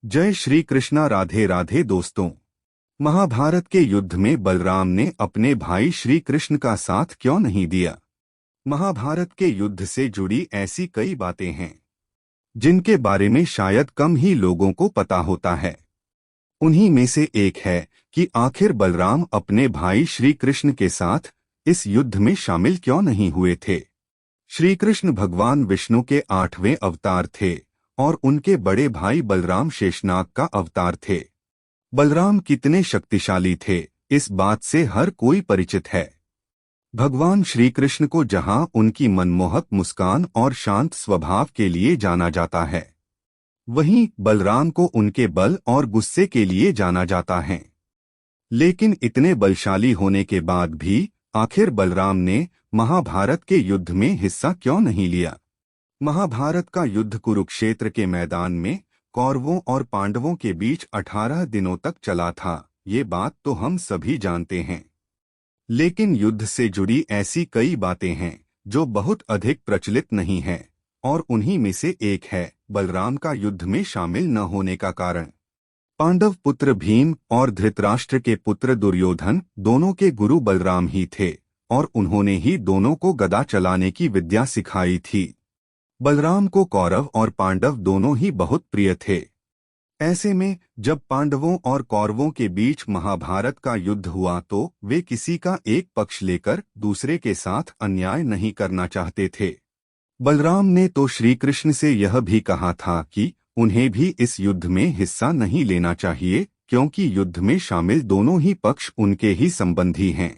जय श्री कृष्णा। राधे राधे दोस्तों। महाभारत के युद्ध में बलराम ने अपने भाई श्री कृष्ण का साथ क्यों नहीं दिया? महाभारत के युद्ध से जुड़ी ऐसी कई बातें हैं जिनके बारे में शायद कम ही लोगों को पता होता है। उन्हीं में से एक है कि आखिर बलराम अपने भाई श्री कृष्ण के साथ इस युद्ध में शामिल क्यों नहीं हुए थे। श्री कृष्ण भगवान विष्णु के 8वें अवतार थे और उनके बड़े भाई बलराम शेषनाग का अवतार थे। बलराम कितने शक्तिशाली थे, इस बात से हर कोई परिचित है। भगवान श्री कृष्ण को जहां उनकी मनमोहक मुस्कान और शांत स्वभाव के लिए जाना जाता है, वहीं बलराम को उनके बल और गुस्से के लिए जाना जाता है। लेकिन इतने बलशाली होने के बाद भी आखिर बलराम ने महाभारत के युद्ध में हिस्सा क्यों नहीं लिया? महाभारत का युद्ध कुरुक्षेत्र के मैदान में कौरवों और पांडवों के बीच 18 दिनों तक चला था, ये बात तो हम सभी जानते हैं। लेकिन युद्ध से जुड़ी ऐसी कई बातें हैं जो बहुत अधिक प्रचलित नहीं हैं, और उन्हीं में से एक है बलराम का युद्ध में शामिल न होने का कारण। पांडव पुत्र भीम और धृतराष्ट्र के पुत्र दुर्योधन दोनों के गुरु बलराम ही थे, और उन्होंने ही दोनों को गदा चलाने की विद्या सिखाई थी। बलराम को कौरव और पांडव दोनों ही बहुत प्रिय थे। ऐसे में जब पांडवों और कौरवों के बीच महाभारत का युद्ध हुआ तो वे किसी का एक पक्ष लेकर दूसरे के साथ अन्याय नहीं करना चाहते थे। बलराम ने तो श्री कृष्ण से यह भी कहा था कि उन्हें भी इस युद्ध में हिस्सा नहीं लेना चाहिए, क्योंकि युद्ध में शामिल दोनों ही पक्ष उनके ही संबंधी हैं।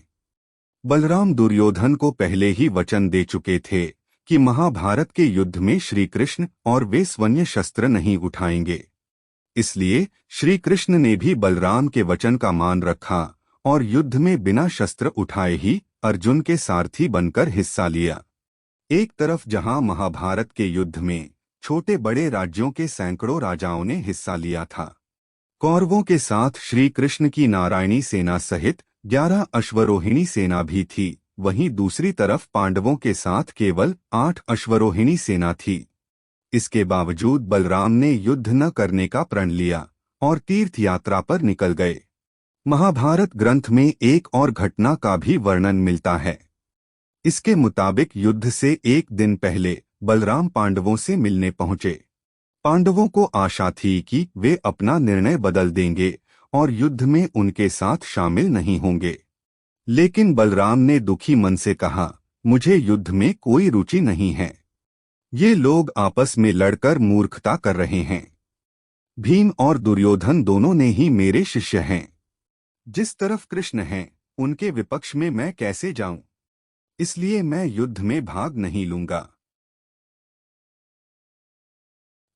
बलराम दुर्योधन को पहले ही वचन दे चुके थे कि महाभारत के युद्ध में श्री कृष्ण और वे स्वर्ण शस्त्र नहीं उठाएंगे। इसलिए श्री कृष्ण ने भी बलराम के वचन का मान रखा और युद्ध में बिना शस्त्र उठाए ही अर्जुन के सारथी बनकर हिस्सा लिया। एक तरफ जहां महाभारत के युद्ध में छोटे बड़े राज्यों के सैकड़ों राजाओं ने हिस्सा लिया था, कौरवों के साथ श्री कृष्ण की नारायणी सेना सहित 11 अश्वरोहिणी सेना भी थी। वहीं दूसरी तरफ पांडवों के साथ केवल 8 अश्वरोहिणी सेना थी। इसके बावजूद बलराम ने युद्ध न करने का प्रण लिया और तीर्थ यात्रा पर निकल गए। महाभारत ग्रंथ में एक और घटना का भी वर्णन मिलता है। इसके मुताबिक युद्ध से एक दिन पहले बलराम पांडवों से मिलने पहुंचे। पांडवों को आशा थी कि वे अपना निर्णय बदल देंगे और युद्ध में उनके साथ शामिल नहीं होंगे। लेकिन बलराम ने दुखी मन से कहा, मुझे युद्ध में कोई रुचि नहीं है। ये लोग आपस में लड़कर मूर्खता कर रहे हैं। भीम और दुर्योधन दोनों ने ही मेरे शिष्य हैं। जिस तरफ कृष्ण हैं, उनके विपक्ष में मैं कैसे जाऊं? इसलिए मैं युद्ध में भाग नहीं लूंगा।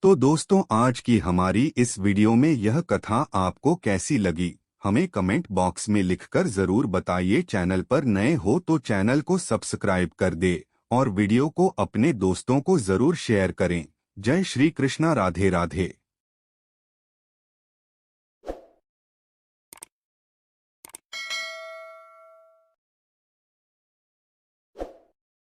तो दोस्तों, आज की हमारी इस वीडियो में यह कथा आपको कैसी लगी, हमें कमेंट बॉक्स में लिखकर जरूर बताइए। चैनल पर नए हो तो चैनल को सब्सक्राइब कर दे और वीडियो को अपने दोस्तों को जरूर शेयर करें। जय श्री कृष्णा। राधे राधे।